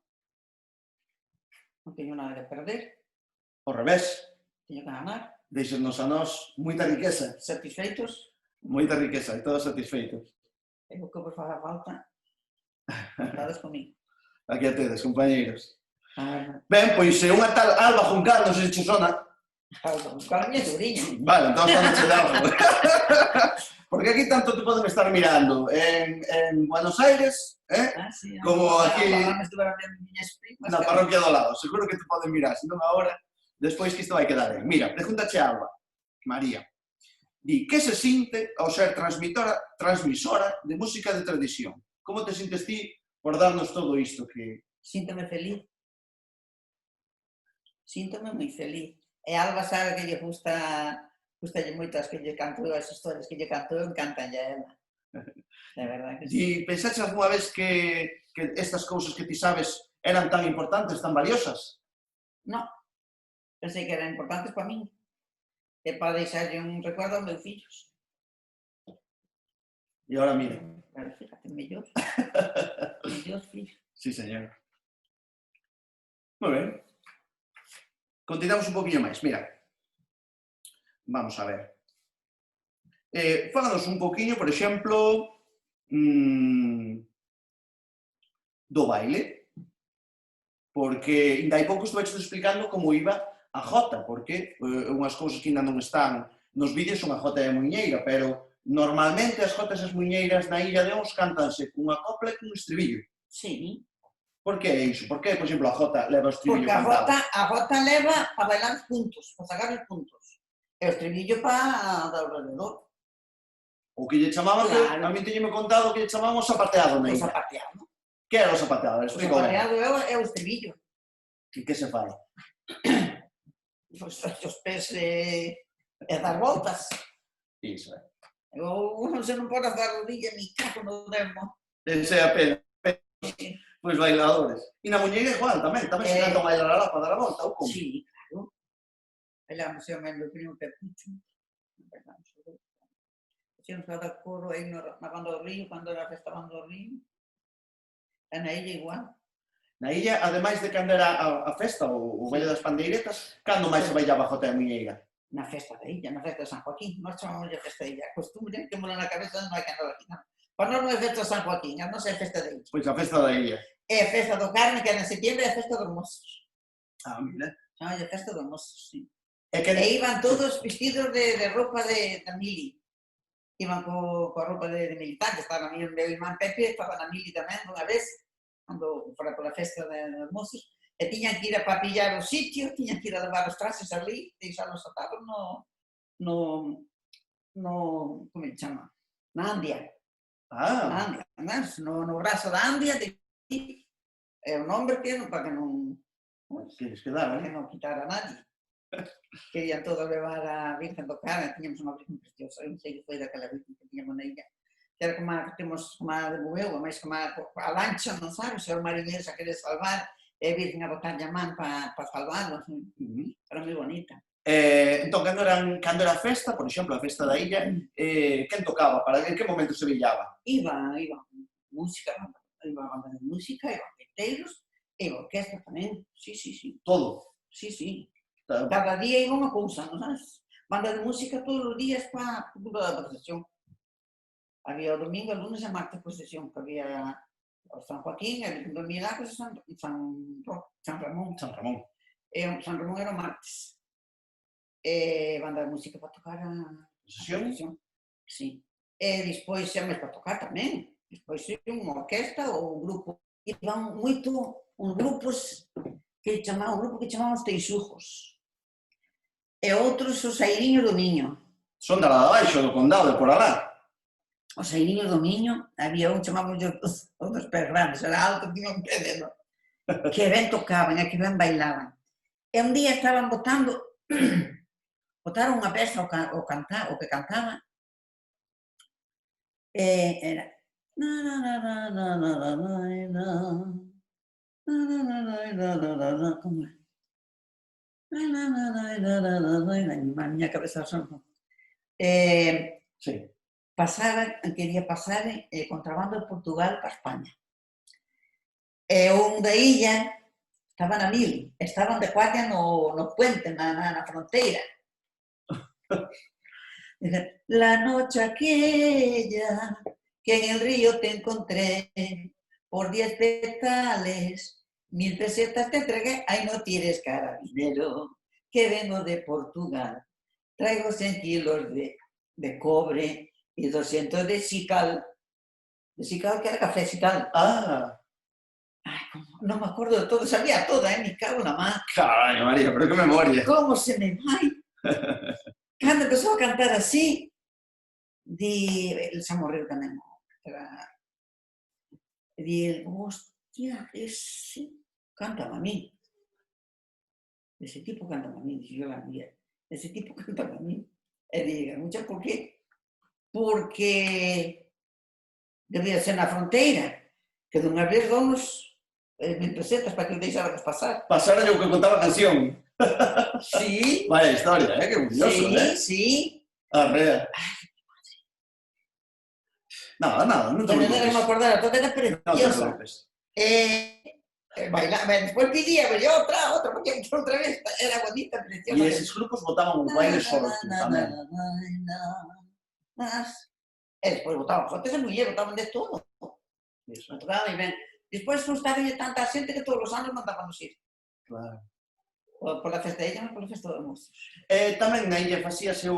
Non teño nada que perder. Ao revés. Teño que ganar. Deixenos a nós moita riqueza. Satisfeitos. Moita riqueza e todos satisfeitos. É o que vos faga falta. Contades comigo. Aquí a tedes, compañeiros. Ben, pois unha tal Alba Juncal, non sei se che sona. Alba Juncal, miña sobrinha. Vale, entón sonache de algo. Porque aquí tanto te poden estar mirando en Buenos Aires, como aquí na parroquia do lado. Seguro que te poden mirar, senón agora, despois que isto vai quedar ben. Mira, pregúntache a Alba, María. Di, que se sinte ao ser transmisora de música de tradición? Como te sintes ti por darnos todo isto que... Síntome feliz. Síntome moi feliz. E Alba sabe que lle gustalle moito as que lle canto, as historias que lle canto, encantanlle a ela. De verdade que sí. E pensaxe algunha vez que estas cousas que ti sabes eran tan importantes, tan valiosas? Non. Pensei que eran importantes para min. E para deixarlle un recuerdo aos meus fillos. E agora mira. Pero fíjate, mellor. Mellor fillo. Sí, señor. Moi ben. Continuamos un poquinho máis, mira. Vamos a ver. Fálanos un poquinho, por exemplo, do baile, porque ainda hai pouco estuve explicando como iba a jota, porque unhas cousas que ainda non están nos vídeos son a jota e a muiñeira, pero normalmente as jotas e as muiñeiras na Illa de Ons cántanse cunha copla e cun estribillo. Sí. Por que é iso? Por que, por exemplo, a jota leva o estribillo Porque cantado? a jota leva para bailar os puntos, para sacar os puntos. E o estribillo para dar alrededor. O que lle chamaban, Claro. a mí teñeme contado que lle chamaban o zapateado na O Illa. zapateado. Que era o zapateado? O Explico ben. zapateado é o estribillo. Que se fai? Os pés e dar voltas. Iso é. Eu se non pode dar rodilla ni caco no demo. Ese é a pena. Pois bailadores. E na muñeira igual, tamén se canta un bailaralá para dar a volta, ou como? Sí, claro. Bailamos eu mesmo o primo Pepucho. Bailamos o grupo. Hicimos cada coro aí na Banda do Río, cando era a festa Banda do Río. E na Illa igual. Na Illa, ademais de cando era a festa, o baile das pandeiretas, cando máis se bailaba a jota e a muñeira? Na festa da Illa, na festa de San Joaquín. Nós chamamos de festa da Illa. A costumbre que mola na cabeza non hai que andar aquí, non. Para nós non é festa de San Joaquín, a nós é festa da Illa. Pois a festa da Illa. É a festa do Carme, que é en setembro, é a festa dos mozos. Ah, mira. Chamamos de festa dos mozos, sí. É que E iban todos vestidos de roupa de mili. Iban coa roupa de militar, que estaba a mí o meu irmán Pepe, estaba na mili tamén unha vez, cando fora pola festa dos mozos, e tiñan que ir a papillar o sitio, tiñan que ir a levar os traxes ali, deixarlos atados no como se chama? Na Andia. Ah, No brazo da Andia, é o nombre que non, para que non queres quedar, para que non quitara a nadie. Querían todos levar a Virgen do Carme, tiñamos unha Virgen preciosa, eu non sei que foi daquela Virgen que tiñamos na Illa, que era como a que temos como a de Bueu, máis como a lancha, non sabes, se os mariñeiros a querer salvar, e a Virgen a botarlle a man para salvarlos, era moi bonita. Entón, cando era a festa, por exemplo, a festa da Illa, quen tocaba? En que momento se billaba? Iba música, iba banda de música, iba peteiros, e orquesta tamén, sí. Todo. Sí. Cada día iba unha cousa, non sabes? Banda de música todos os días para a procesión. Había o domingo, o lunes e martes procesión, que había o San Joaquín, el Virgen dos Milagros e San Ramón. San Ramón. San Ramón era o martes. Banda de música para tocar a procesión. Sí. E despois xa máis para tocar tamén. Despois unha orquesta ou un grupo. Iban moito uns grupos que chamaban os Teixujos. E outros os Airiños do Miño. Son da lá de baixo, do condado, de por alá. Os Airiños do Miño, había un chamamos os dos pés grandes, era alto, tiña un pé de no. Que ben tocaban e que ben bailaban. E un día estaban botaron unha peza o que cantaba, era como é? Na miña cabeza son. Sí. Quería pasar contrabando de Portugal para España. E un da Illa estaba na mili, estaban de guardia no puente, na fronteira. La noche aquella que en el río te encontré, por 10 petales, 1000 pesetas te entregué, ay no tires carabinero, que vengo de Portugal, traigo 100 kilos de cobre y 200 de sical que era café sical. Ah. Ay, no me acuerdo de todo, sabía toda, me cago en la mano. Caray, María, pero que memoria. ¿Cómo se me va? Cando empezou a cantar así, el xa morreu tamén. Hostia, ese cántame a mí. Ese tipo cántame a mí, dixo yo la mía. Ese tipo cántame a mí. E diga, mucha, por qué? Porque debía ser na fronteira, que dunha vez donos 1000 pesetas para que deixáramos pasar. Pasaron o que contaba a canción. Sí. Vaya historia, que curioso, Sí. Arrea. Nada, non te Non preocupes. me acordar, todo era Non te preciosa. preocupes. Bailaba, despois pedía, outra, porque outra vez era bonita, preciosa. E eses grupos botaban un baile solo tamén. E despois botaban fotos de muller, botaban de todo. Eso, Portugal, e ben. Despois gustaba tanta xente que todos os anos mandábamos ir. claro. Pola festa de ella, pola festa dos mozos. Tamén na illa facíase o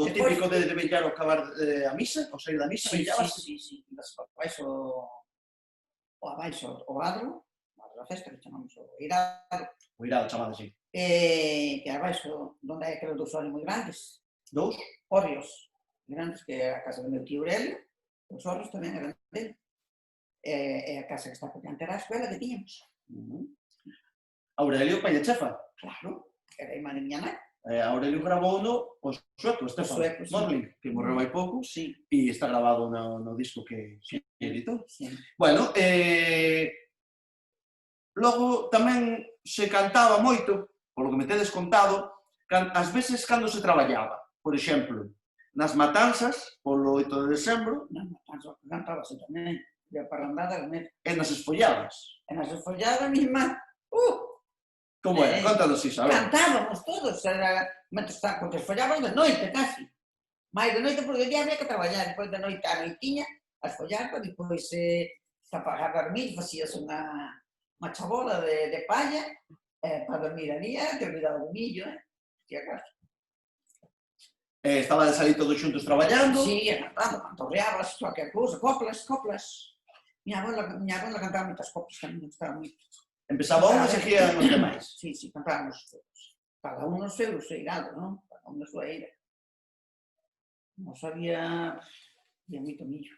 Despois- típico de vellar o acabar a misa, o sair da misa, vellábase. Sí. Abaixo o adro da festa, que chamamos o irado, O irado chamado así. que abaixo, onde hai aqueles dous ollos moi grandes, Dous? hórreos grandes, que é a casa do meu tío Aurelio, os hórreos tamén eran dele. É a casa que está por diante da escuela que tiñamos. Aurelio Pañachefa. Claro, que era a irmá de miña nai. Aurelio grabou o sueco, Stefan sueco, sí. Morling, que morreu hai pouco, Sí, e está grabado no disco que editou. sí. Bueno, logo tamén se cantaba moito, polo que me tedes contado, ás veces cando se traballaba. Por exemplo, nas matanzas, polo 8 de decembro, Cantábase tamén. E a parrandada, e nas esfolladas. e nas esfolladas, mi irmá, Como era? Contanos iso, a ver. cantábamos todos, porque esfollaban de noite, casi. Mais de noite, porque día había que traballar, depois de noite a noitiña, a esfollar, para depois a dormir, facíase unha chabola de palla, para dormir ali, te olvidaba do millo, si acaso. Estabades ali todos xuntos traballando. Sí, cantando, cantorreabas, cualquier cousa, coplas. Miña abuela cantaba moitas coplas, que a mí me gustaba moito. Empezaba un e seguían os demais. Sí, cantábamos todos. Cada un no seu eirado, non? Cada un na súa eira. Nos había moito millo.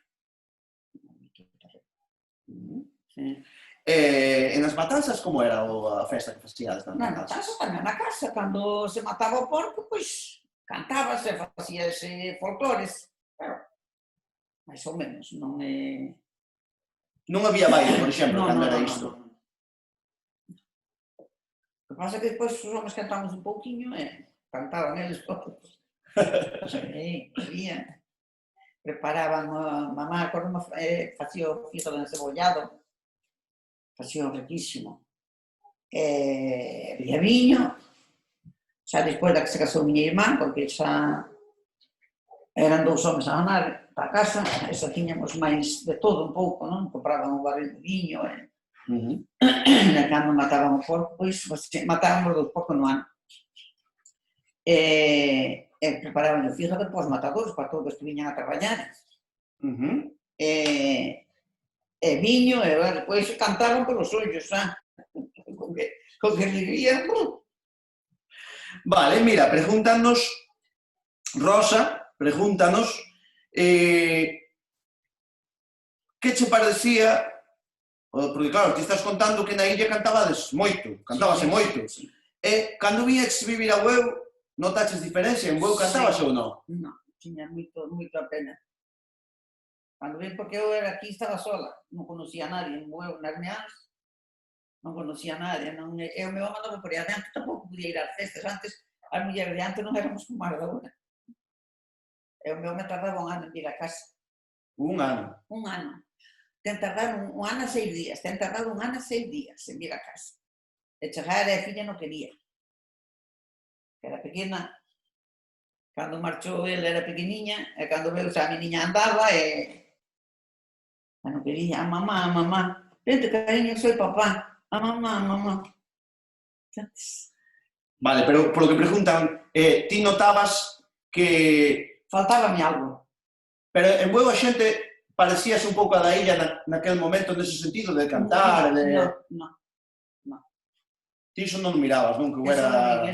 Sí. E nas matanzas, como era a festa que facíades nas Na matanzas? casa, tamén na casa, cando se mataba o porco, pois cantábase, facíase folclores, pero máis ou menos, non é... Non había baile, por exemplo, cando era isto. O que pasa é que depois os homens cantamos un pouquiño e cantaban eles todos. Sí, había. Preparaban a mamá, facía o fío de encebollado, facía riquísimo. Había viño, xa despois da que se casou miña irmán, porque xa eran dous homens a ganar para a casa, e xa tiñamos máis de todo un pouco, non? Compraban un barril de viño, e cando mataban o porco, pois matábamos dos porcos no ano. E preparaban o fígado para os matadores, para todos que viñan a traballar. E viño, e depois cantaban polos ollos, xa. Con que vivían. Vale, mira, pregúntanos, Rosa, que che parecía, porque claro, ti estás contando que na illa cantábase moito, e cando viñeches vivir a Bueu, notaches diferencia, en Bueu cantábase ou non? Non, tiña moito a pena. Cando vim, porque eu era aquí, estaba sola, non conocía a nadie, en Bueu, nas Meás, non conocía a nadie, e o meu home non me podía adiante, tampouco podía ir ás festas, antes as mulleres de antes non éramos como as de agora. E o meu home tardaba un ano en vir a casa. Un ano. Un ano. Ten tardado un ano e 6 días, en vir a casa. E chegar a filla non quería. Que era pequena, cando marchou ele era pequeniña, e cando veu xa a miña andaba e non quería, mamá, vente cariño, soy papá, mamá. Vale, pero polo que preguntan, ti notabas que... Faltábame algo. Pero en Bueu a xente parecíase un pouco a da illa naquel momento, nese sentido, de cantar, Non. Ti iso non mirabas, non? Que era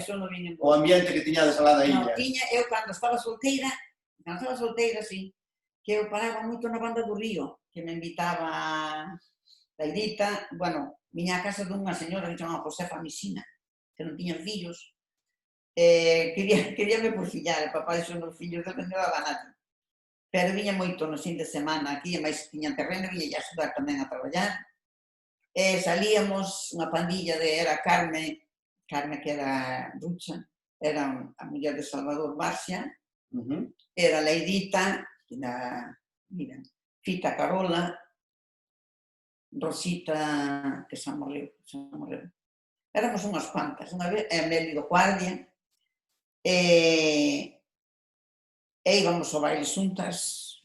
o ambiente que tiñades alá da illa. Non, tiña, eu cando estaba solteira, sí, que eu paraba moito na banda do río, que me invitaba a Irita, bueno, viña a casa dunha señora que chamaba Josefa Misina, que non tiña fillos, queríame por fillar, papá dixo nos fillos non me daba nada. Pero viña moito no fin de semana aquí, e máis tiña terreno, viña a estudar tamén a traballar. Salíamos unha pandilla era Carme que era rucha, era a muller de Salvador Barcia, era Leidita, mira, Fita Carola, Rosita, que xa morreu. Éramos unhas cuantas, unha vez, Meli do Guardia, E íbamos ao baile xuntas,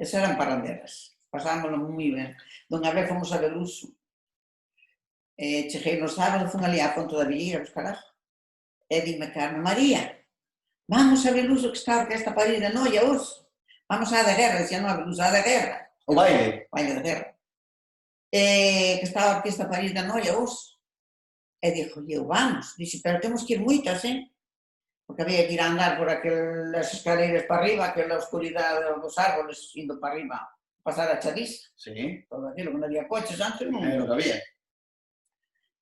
esas eran paranderas, pasámoslo moi ben. Dunha vez fomos a Beluso, cheguei no sábado, fun ali á Ponte da Villeira a buscar algo, e dime Carmen, María, vamos a Beluso que está a orquesta París de Noia hoxe, vamos á de guerra, dicía, non, a Beluso, á de guerra. O baile? Baile de guerra. Que está a orquesta París de Noia hoxe. E dixo, eu, vamos, dixe, pero temos que ir moitas, porque había que ir a andar por aquelas escaleiras para arriba, aquela oscuridade dos árboles, indo para arriba, pasar a Chadís, Sí. todo aquilo, que non había coches antes, non. É o que había.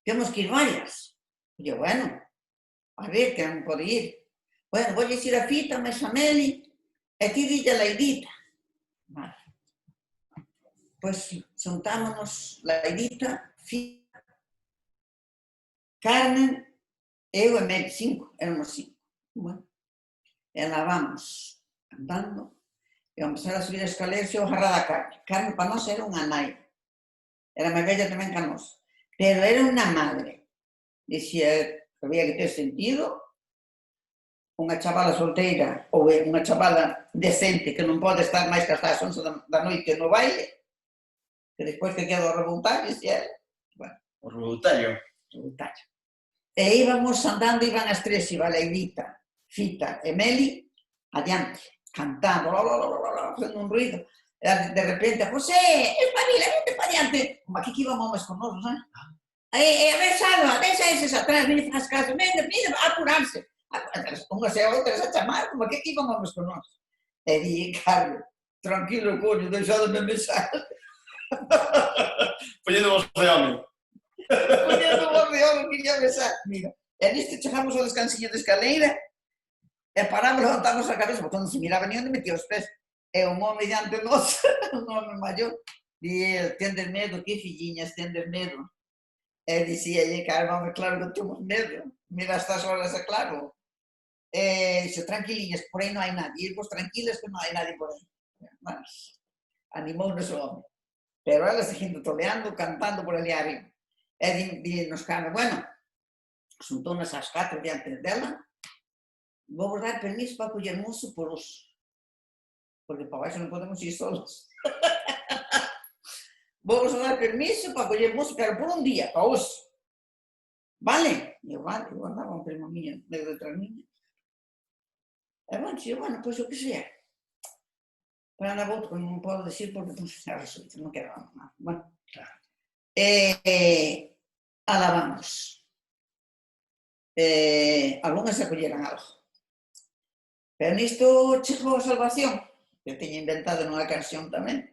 Temos que ir varias. E eu, bueno, a ver, que non pode ir. Bueno, vou ir a Fita, a Meli, e ti dille a Laidita. Vale. Pois xuntámonos Laidita, Fita, Carmen, eu e Meli, 5, éramos 5. Bueno, e lá vamos andando, e vamos a subir a escalera e eu agarrada a Carmen. Carmen para nós era unha nai, era máis bella tamén que a nós, pero era unha madre. Dicía que había que ter sentido, unha chavala solteira ou unha chavala decente que non pode estar máis que hasta as 11 da noite no baile, que despois que quedo a rebuntar, dicía, bueno, O rebutario. rebuntar. E íbamos andando, iban as tres, iba Laidita, Fita e Meli, adiante, cantando, facendo un ruido. De repente, José, espabila, vente para adiante. Como aquí que íbamos máis con nós, non? A ver, Salva, deixa eses atrás, vente as casas, vente, a apurarse. Unhas e outras a chamar, como aquí íbamos con nós. E di, Carlos, tranquilo, coño, deixadme mesar. Poñendo vos de home. Poñendo vos de home, quería mesar. Mira, e nisto chegamos ao descansillo de escaleira, e paramos, levantamos a cabeza, porque non se miraba ni onde metía os pés. E un home diante nos, un home maior, e el, tendes medo, que filliñas, tendes medo. E dicía, Carmen, claro que temos medo, mira estas horas, é claro. E dixo, tranquiliñas, por aí non hai nadie, irvos tranquilas que non hai nadie por aí. Bueno, animounos o home. Pero ela seguindo toleando, cantando por ali arriba. E nos Carmen, bueno, xuntónas as 4 diante dela, vou vos dar permiso para coller mozo por os, porque para baixo non podemos ir solos. Vou vos dar permiso para coller mozo, pero por un día, para os. Vale? E eu, vale, eu andaba un primo mío, medio detrás miña. E bueno, pois o que sea. Pero anda vou, que non podo decir porque xa resulta, non quero nada. Bueno, claro. Alá vamos. Algúnas se acolleran algo. Pero nisto chegou a salvación, que teña inventado nunha canción tamén.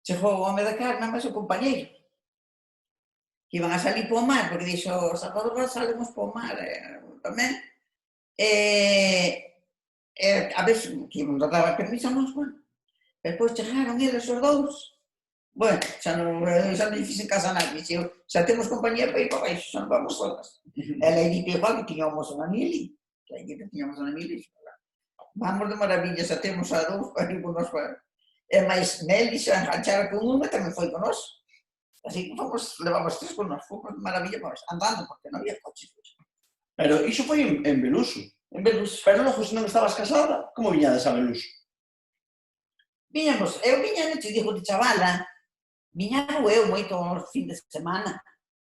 Chegou o home da Carmen, mas o compañeiro, que iban a salir po mar, porque dixo, sábado salimos po mar tamén. A ver, que non daba permiso a nos, bueno. Depois chegaron eles os dous. Bueno, xa non dixen casa a nadie, xa temos compañía para ir para baixo, xa non vamos solas. E la Edith igual que tiñamos a Mili, vamos de maravilla, xa temos a dous para ir con nos para... E máis Meli xa enganchara con unha, tamén foi con nos. Así que levamos 3 con nos, fomos de maravilla para andando, porque non había coches. Pero iso foi en Beluso. En Beluso. Pero logo, se non estabas casada, como viñades a Beluso? Viñamos, eu viña, te digo, de chavala, viña eu moito os fin de semana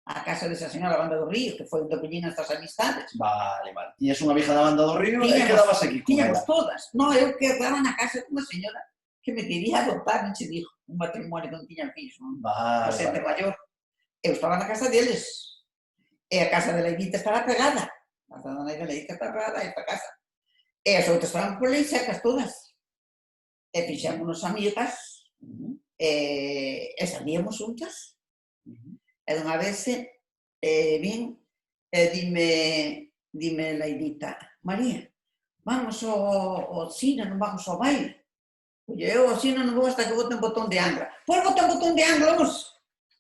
a casa desa señora Banda do Río, que foi onde collín estas amistades. Vale. Tiñas unha vieja da Banda do Río e quedabas aquí con ela. Tiñamos todas. Non, eu quedaba na casa dunha señora que me quería adoptar, non se dijo, un matrimonio que non tiñan fillos, non? Vale. Xente maior. Eu estaba na casa deles. E a casa de Laidita estaba pegada. A casa de Laidita estaba pegada a esta casa. E as outras estaban por lei secas todas. E fixémonos amigas. E salíamos juntas. E dunha vez vin e dime Laidita, María, vamos ao cine, non vamos ao baile. Oye, eu ao cine non vou hasta que boten botón de Angra. Pois boten botón de Angra, vamos.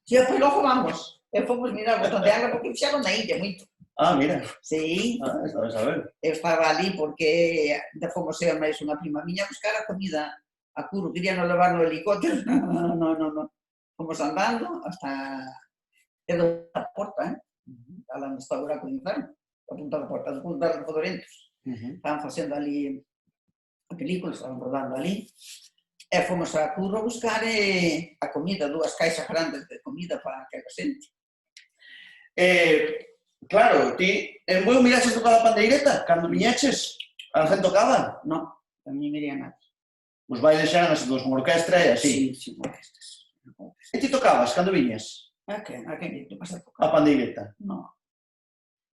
E pois logo vamos. E fomos mirar o botón de Angra porque fixeron na Illa moito. Ah, mira. Sí. Estabas a ver. Eu estaba ali porque fomos eu máis unha prima miña a buscar a comida a Curo. Querían levar no helicóptero. Non. Fomos andando hasta... a porta, a la instauraco de inferno, a punta da porta, a punta dos Fodorentos. estaban facendo ali a película, estaban rodando ali, e fomos a Curro a buscar a comida, 2 caixas grandes de comida para que a xente. Claro, ti en Bueu miraches tocar a pandeireta cando viñeches? Alguén tocaba? Non, a mí me iría nada. Os bailes xeran así, con orquestra e así. Sí, orquestas. E ti tocabas cando viñes? A que te pasa a A tocar? pandeireta? Non.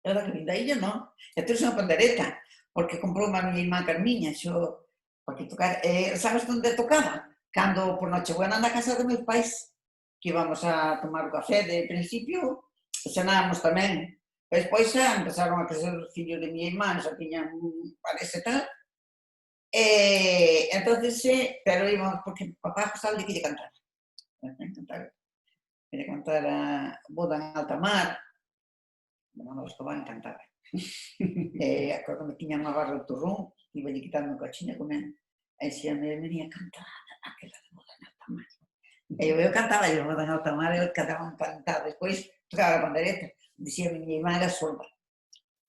Eu da que vim da illa, non. E trouxe unha pandereta, porque comprou a miña irmá Carmiña, xo, para que tocar. Sabes onde tocaba? Cando por Nochebuena na casa de meus pais, que íbamos a tomar o café, de principio, cenábamos tamén. Despois xa empezaron a crecer os fillos de miña irmá, xa tiñan parece tal. Entonces, pero íbamos, porque papá José le quería cantar. Quería cantar a Boda en Alta Mar. Manolo Escobar encantaba. Acordo que tiña unha barra de turrón, iba lle quitando un cachina con él. E xa me venía a cantar aquela de Boda en Alta Mar. E eu cantaba de Boda en Alta Mar, e eu cantaba encantado. Despois tocaba a pandereta. Dicía que miña irmá era sorda.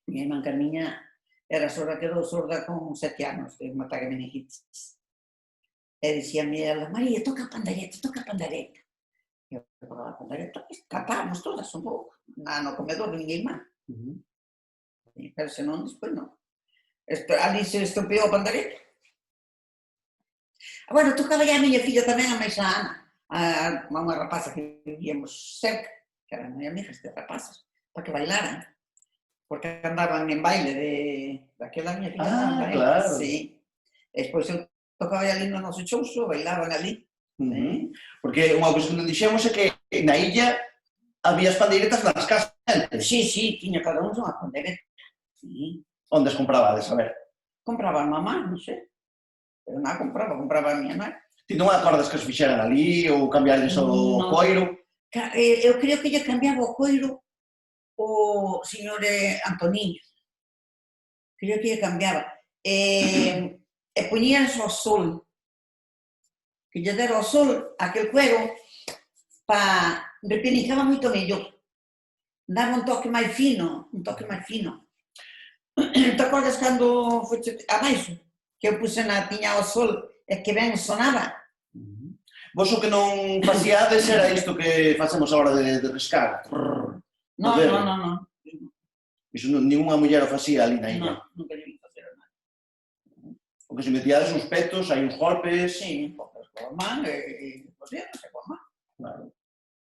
Miña irmá Carmiña era sorda, quedou sorda con 7 anos de un ataque de meningitis. E dicíame ela, María, toca a pandereta, toca a pandereta. E eu tocaba a pandereta, cantábamos todas un pouco, no comedor de miña irmá. Pero senón, despois non. Ali se estropeou a pandereta. Bueno, tocaba ya a miña filla tamén, a máis a Ana, a unha rapaza que vivíamos cerca, que eran moi amigas de rapazas, para que bailaran. Porque andaban en baile daquela miña filla. Claro. Sí. Despois eu tocaba ali no noso chouso, bailaban ali. Porque unha cousa que non dixemos é que na illa había as pandeiretas nas casas. Sí, tiña cada un unha pandereta. Sí. Onde as comprabades, a ver? Compraba a mamá, non sei. Pero nada, compraba a miña nai. Ti non acordas que as fixeran ali ou cambiarles o coiro? Eu creo que lle cambiaba o coiro o señor Antoniño. Creo que lle cambiaba. E poñíanse ao sol. Que lle dera ao sol aquel cuero repenicaba moito mellor. Daba un toque máis fino, Te acordas cando foche a baixo? Que eu puse na tiña ao sol e que ben sonaba? Vos o que non facíades era isto que facemos agora de riscar. Non. Iso ninguna muller o facía ali na illa. Non, nunca lle vi facer nada. O que se metíades uns petos, hai uns golpes... Sí, poucas coa man e os dedos e coa man. Claro.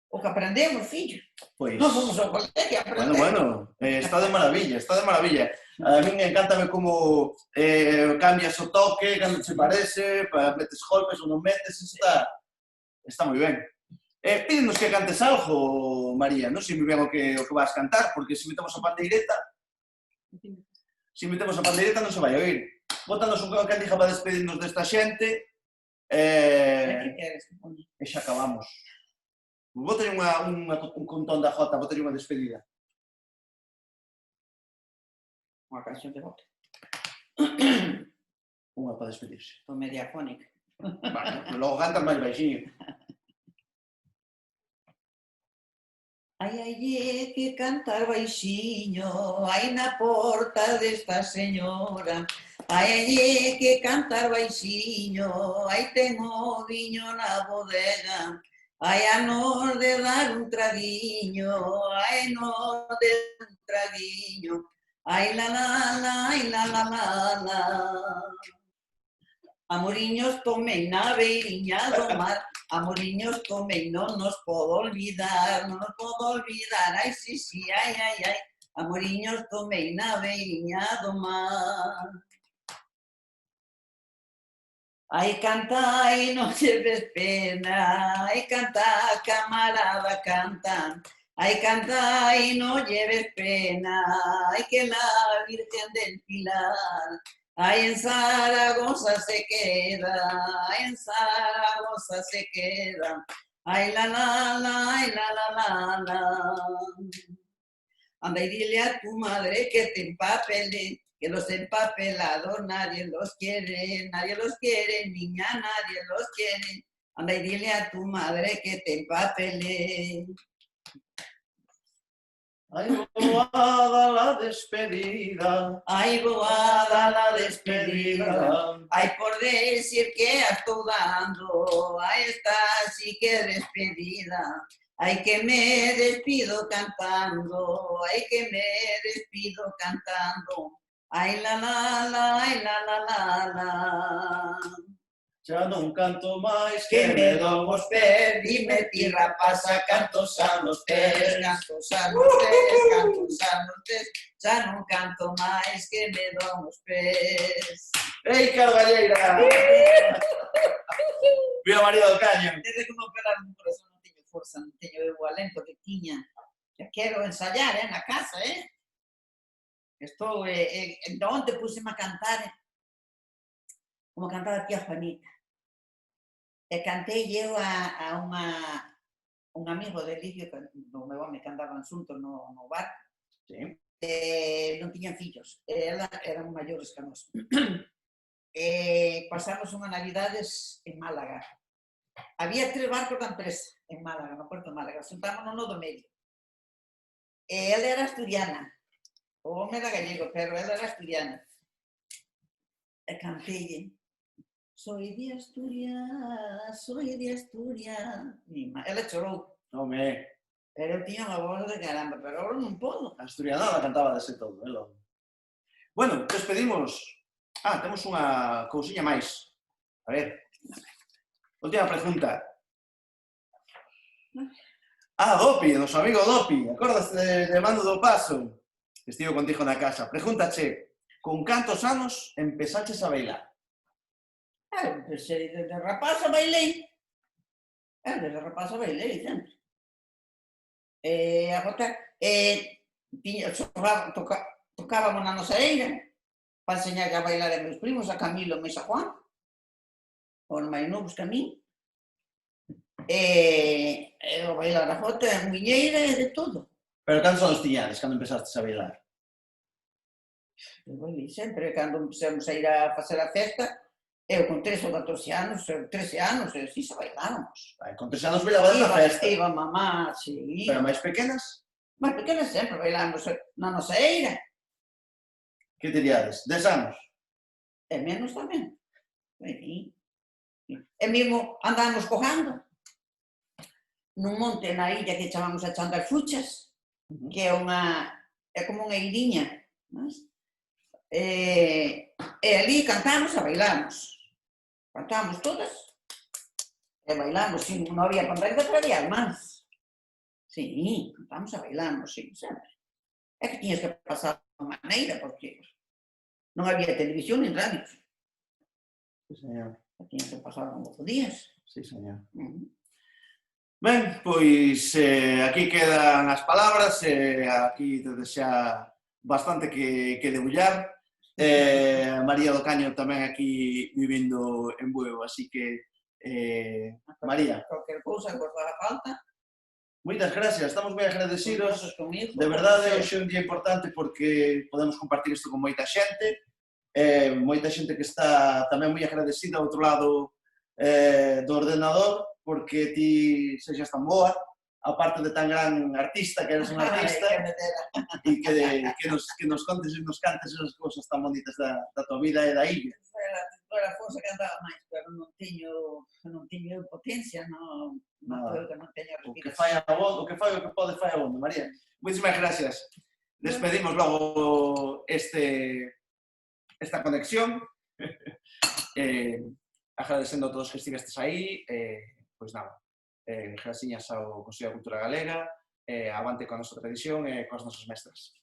O que aprendemos, fillo. Pois... Non fomos ao colegio a aprender. Bueno, está de maravilla, está de maravilla. A min encántame como cambias o toque, cando se parece, metes golpes ou non metes, está moi ben. Pídenos que cantes algo, María, non sei moi ben o que vas cantar, porque se metemos a pandeireta non se vai a oír. Bótanos un candija para despedirnos desta xente e xa acabamos. Bótalle un contón da jota, bótalle unha despedida. Unha canción de bote. Unha para despedirse. Foi mediafónica. Bueno, logo cantas máis baixinho. Ai, que cantar baixiño, ai na porta desta señora. Ai, que cantar baixiño, ai ten o viño na bodega. Ai, a nos de dar un traguiño, ai, nos de un traguiño. Ai, la, ai, la. Amoriños tomei na beiriña do mar, amoriños tomei, non nos podo olvidar, ai, sí, ai, amoriños tomei na beiriña do mar. Ai, canta, ai, non lleves pena, ai, canta, camarada, canta, ai, canta, ai, non lleves pena, ai, que la Virgen del Pilar. Ay, en Zaragoza se queda, ay, en Zaragoza se queda. Ay, la. Anda y dile a tu madre que te empapele, que los empapelados nadie los quiere, niña, nadie los quiere. Anda y dile a tu madre que te empapele. Ai, boada la despedida. Ai, boada la despedida. Ai, por decir que estou dando. Ai, esta sí que é despedida. Ai, que me despido cantando. Ai, que me despido cantando. Ai, la, la, la, ai, la, la, la, la. Xa non canto máis Que me dou os pés, dime ti rapaza, cantos anos tes, cantos anos tes, cantos anos tes, xa non canto máis que me dou os pés. Ei, Carballeira! Viva María do Caño! Desde que me operaron o corazón non teño forza, non teño o alento que tiña. Ya quero ensayar, na casa, Estou, onte puseme a cantar, como cantaba a tía Juanita. E cantei eu a un amigo de Lidio, do meu home que andaban xuntos no bar, non tiñan fillos, eran maiores que nós. Pasamos unha navidades en Málaga. Había 3 barcos da empresa en Málaga, no Porto de Málaga, sentámonos no do medio. E ela era asturiana, o home era gallego, pero ela era asturiana. E cantei, soy de Asturias, soy de Asturias. Ela chorou. Home, Pero eu tiña unha voz de caramba, pero agora non podo. a asturianada cantaba dese todo,elo. Bueno, despedimos. Temos unha cousiña máis. A ver. Última pregunta. Dopi, noso amigo Dopi. Acordaste de Mando do Paso? Estivo contigo na casa. Pregúntache, con cantos anos empezaches a bailar? Empecé desde rapaza bailei. Desde rapaza bailei, sempre. Agora, tocábamos na nosa eira para enseñar a bailar a meus primos, a Camilo e a Juan, os máis novos que a mí. Eu bailar a jota, a muñeira e de todo. Pero cantos anos tiñades cando empezaste a bailar? Eu bailei sempre, cando empezamos a ir a facer a festa, eu con 13 ou 14 anos, 13 anos, así xa bailamos. Con 13 anos bailabas na festa. Iba mamá, sí. Pero máis pequenas? Máis pequenas sempre bailamos na nosa eira. Que teríades? 10 anos? E menos tamén. E mesmo andábamos cojando nun monte na illa que chamamos a Chandarfuchas, que é como unha iriña. E ali cantamos e bailamos. Cantamos todas e bailamos. Non había pantallas, pero había más. Sí, cantamos e bailamos, sí, sempre. É que tiñas que pasar de maneira, porque non había televisión nin radios. Sí, señor. Tiñas que pasar como podías. Sí, señor. Ben, pois aquí quedan as palabras, aquí desde xa bastante que debullar. María do Caño tamén aquí vivindo en Bueu, así que, María. Cualquier cousa que vos faga falta. Moitas gracias, estamos moi agradecidos. De verdade, hoxe é un día importante porque podemos compartir isto con moita xente que está tamén moi agradecida ao outro lado do ordenador, porque ti sexas tan boa, aparte de tan gran artista, que eres un artista, e que nos contes e nos cantes esas cousas tan bonitas da tua vida e da illa. Era a forza que andaba máis, pero non teño potencia, non teño respiración. O que fai o que pode fai a bondo, María. Moitísimas gracias. Despedimos logo esta conexión. Agradecendo a todos que estivestes aí, pois nada, graciñas ao Consello de Cultura Galega, avante coa nosa tradición e coas nosas mestras.